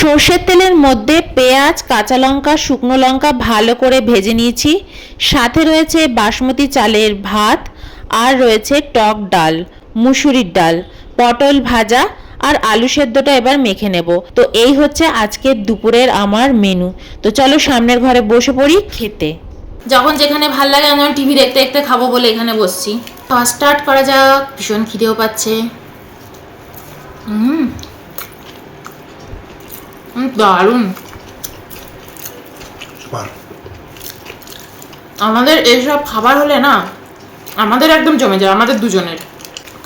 সর্ষের তেলের মধ্যে পেঁয়াজ, কাঁচা লঙ্কা, শুকনো লঙ্কা ভালো করে ভেজে নিয়েছি। সাথে রয়েছে বাসমতি চালের ভাত, আর রয়েছে টক ডাল, মুসুরির ডাল, পটল ভাজা আর আলু সেদ্ধটা এবার মেখে নেব। তো এই হচ্ছে আজকের দুপুরের আমার মেনু। তো চলো সামনের ঘরে বসে পড়ি খেতে। যখন যেখানে ভাল লাগে আমি টিভি দেখতে দেখতে খাবো বলে এখানে বসছি। স্টার্ট করা যাক, ভীষণ খিদেও পাচ্ছে। দারুণ। আমাদের এইসব খাবার হলে না আমাদের একদম জমে যায়, আমাদের দুজনের।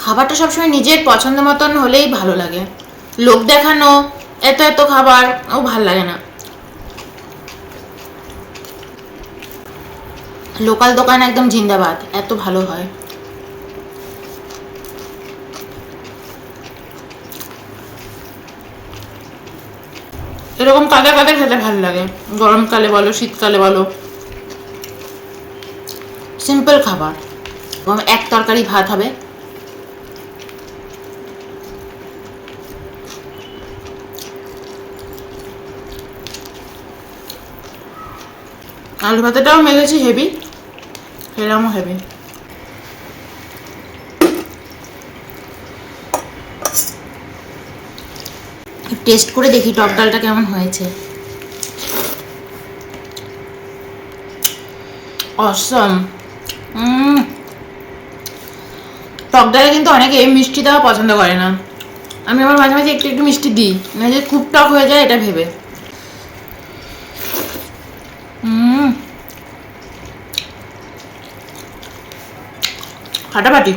খাবারটা সবসময় নিজের পছন্দ মতন হলেই ভালো লাগে। লোক দেখানো এত এত খাবার ও ভাল লাগে না। লোকাল দোকান একদম জিন্দাবাদ, এত ভালো হয়। এরকম কাদা কাদা খেতে ভালো লাগে, গরমকালে বলো শীতকালে বলো। সিম্পল খাবার, এক তরকারি ভাত হবে। আলু ভাতেটাও মেখেছি হেভি, খেলামও হেভি। টেস্ট করে দেখি টক ডালটা কেমন হয়েছে। অসম। টক ডালে কিন্তু অনেকে মিষ্টি দেওয়া পছন্দ করে না। আমি আবার মাঝে মাঝে একটু একটু মিষ্টি দিই, যে খুব টক হয়ে যায় এটা ভেবে। ফাটাফাটি।